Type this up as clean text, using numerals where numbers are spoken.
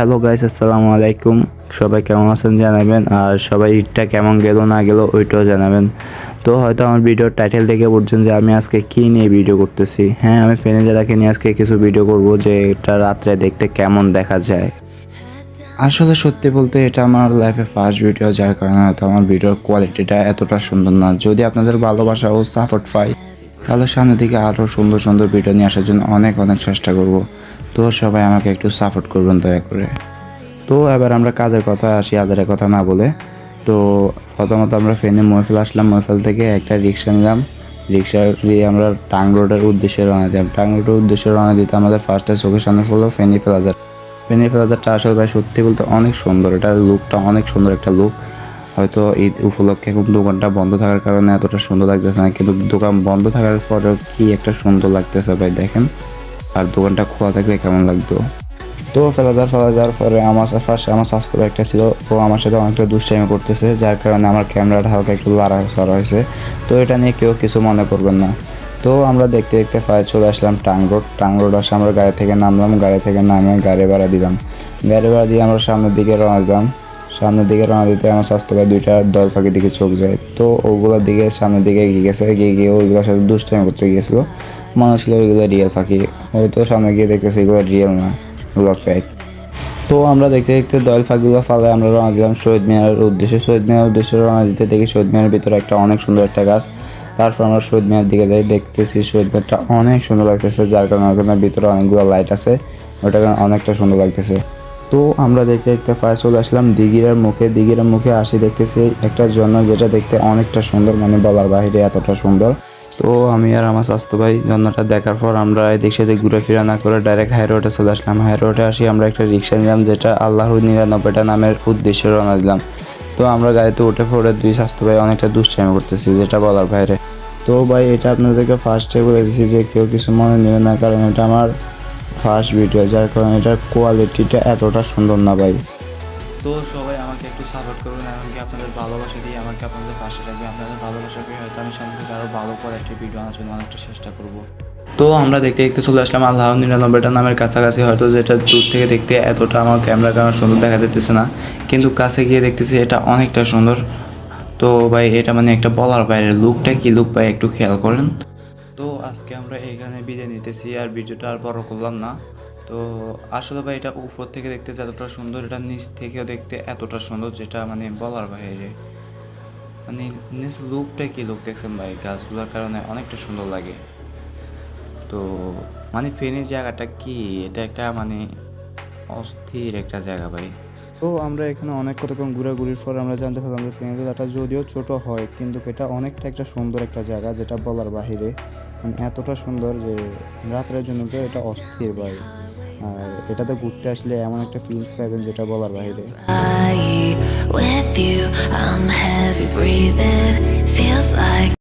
Hello guys, আসসালামু আলাইকুম। সবাই কেমন আছেন জানাবেন, আর সবাই ঈদটা কেমন গেল না গেল ওইটাও জানাবেন। তো হয়তো আমার ভিডিওর টাইটেল দেখে বলছেন যে আমি আজকে কী নিয়ে ভিডিও করতেছি। হ্যাঁ, আমি ফেনীজেলাকে নিয়ে আজকে কিছু ভিডিও করব যে এটা রাত্রে দেখতে কেমন দেখা যায়। আসলে সত্যি বলতে এটা আমার লাইফে ফার্স্ট ভিডিও, যার কারণে হয়তো আমার ভিডিওর কোয়ালিটিটা এতটা সুন্দর না। যদি আপনাদের ভালোবাসা ও সাপোর্ট পাই তাহলে সামনের দিকে আরও সুন্দর সুন্দর ভিডিও নিয়ে আসার জন্য অনেক অনেক চেষ্টা করব। তো সবাই আমাকে একটু সাপোর্ট করবেন দয়া করে। তো এবার আমরা কাজের কথা আসি, আদারের কথা না বলে। তো প্রথমত আমরা ফেনে মহফিল আসলাম, মহফিল থেকে একটা রিক্সা নিলাম। রিক্সা দিয়ে আমরা টাং রোডের উদ্দেশ্যে রওনা দিলাম। টাং রোডের উদ্দেশ্যে রওনা দিতে আমাদের ফার্স্টে চোখের সামনে পড়লো ফেনী প্লাজা। ফেনী প্লাজাটা আসলে ভাই সত্যি বলতে অনেক সুন্দর, এটার লুকটা অনেক সুন্দর একটা লুক। হয়তো ঈদ উপলক্ষে এখন দোকানটা বন্ধ থাকার কারণে এতটা সুন্দর লাগতেছে না, কিন্তু দোকান বন্ধ থাকার পরেও কি একটা সুন্দর লাগতেছে ভাই দেখেন। আর দোকানটা খোলা থাকলে কেমন লাগতো। তো ফেলা যাওয়ার পরে আমার স্বাস্থ্য একটা ছিল, ও আমার সাথে অনেকটা দুষ্টাইমি করতেছে, যার কারণে আমার ক্যামেরাটা হালকা একটু লাড়াছাড়া হয়েছে। তো এটা নিয়ে কেউ কিছু মনে করবেন না। তো আমরা দেখতে দেখতে প্রায় চলে আসলাম টাং রোড আসে, আমরা গাড়ি থেকে নামলাম, গাড়ি থেকে নামে গাড়ি ভাড়া দিলাম। গাড়ি ভাড়া দিয়ে আমরা সামনের দিকে রওনা দিলাম। সামনের দিকে রওনা দিতে আমার স্বাস্থ্য ভাই দুইটা দল ফাঁকির দিকে চোখ যায়। তো ওগুলোর দিকে সামনের দিকে এগিয়ে গেছে, এগিয়ে গিয়ে ওইগুলোর সাথে দুষ্টাইমি করতে গিয়েছিলো। মনে ছিল ওইগুলো রিয়েল ফাঁকি, হয়তো সামনে গিয়ে দেখতেছি এগুলো রিয়েল না, এগুলো ফেক। তো আমরা দেখতে দেখতে দয়াল ফাঁকগুলো ফালে আমরা রওনা দিলাম শহীদ মিনারের উদ্দেশ্যে। শহীদ মিনারের উদ্দেশ্যে রওনা দিতে দেখি শহীদ মিনারের ভিতরে একটা অনেক সুন্দর একটা গাছ। তারপর আমরা শহীদ মিনার দিকে যাই, দেখতেছি শহীদ মিনারটা অনেক সুন্দর লাগতেছে, যার কারণে ওখানে ভিতরে অনেকগুলো লাইট আছে, ওটা কারণে অনেকটা সুন্দর লাগতেছে। তো আমরা দেখতে দেখতে প্রায় চলে আসলাম দিঘিরার মুখে আসি, দেখতেছি একটা ঝর্ণা, যেটা দেখতে অনেকটা সুন্দর, মানে বলার বাহিরে এতটা সুন্দর। তো আমি আর আমার স্বাস্থ্য ভাই ঝর্ণাটা দেখার পর আমরা এদিক সেদিক ঘুরে ফিরা না করে ডাইরেক্ট হাই রোডে চলে আসলাম। হাই রোডে আসি আমরা একটা রিক্সা নিলাম, যেটা আল্লাহর 99টা নামের উদ্দেশ্যে রওনা দিলাম। তো আমরা গাড়িতে উঠে পড়ে দুই স্বাস্থ্য ভাই অনেকটা দুষ্টাইমি করতেছি, যেটা বলার বাইরে। তো ভাই এটা আপনাদেরকে ফার্স্টে বলে দিচ্ছি যে কেউ কিছু মনে নেবে না, কারণ এটা আমার ফার্স্ট ভিডিও, যার কারণে এটার কোয়ালিটিটা এতটা সুন্দর না ভাই। তো সবাই আমাকে একটু সাপোর্ট করবেন, এমনকি আপনাদের ভালোবাসা দিয়ে আমাকে আপনাদের পাশে রাখবেন। আপনাদের ভালোবাসা পেয়ে হয়তো আমি সামনে থেকে আরও ভালো কোয়ালিটির ভিডিও আনার জন্য অনেকটা চেষ্টা করব। তো আমরা দেখতে দেখতে চলে আসলাম আল্লাহর 99টা নামের কাছাকাছি। হয়তো যেটা দূর থেকে দেখতে এতটা আমার ক্যামেরা কারণ সুন্দর দেখা যেতেছে না, কিন্তু কাছে গিয়ে দেখতেছি এটা অনেকটা সুন্দর। তো ভাই এটা মানে একটা বলার বাইরে লুকটা কি লুক ভাই, একটু খেয়াল করেন। তো আজকে আমরা এইখানে বিদায় নিতেছি, আর ভিডিওটা আর বড় করলাম না। তো আসলে ভাই এটা উপর থেকে দেখতে যতটা সুন্দর, এটা নিচ থেকেও দেখতে এতটা সুন্দর, যেটা মানে বলার বাইরে। মানে নিচ লুকটা কি লুক দেখছেন ভাই, গাছগুলোর কারণে অনেকটা সুন্দর লাগে। তো মানে ফেনীর জায়গাটা কি, এটা একটা মানে অস্থির একটা জায়গা ভাই। তো আমরা এখানে অনেক কতক্ষণ ঘোরাঘুরির পর আমরা জানতে পারলাম যে ফেনী জেলাটা যদিও ছোট হয়, কিন্তু এটা অনেকটা একটা সুন্দর একটা জায়গা, যেটা বলার বাহিরে। মানে এতটা সুন্দর যে রাত্রের জন্য তো এটা অস্থির ভাই। আর এটাতে ঘুরতে আসলে এমন একটা ফিলস পাবেন যেটা বলার বাহিরে। With you, I'm heavy breathing, feels like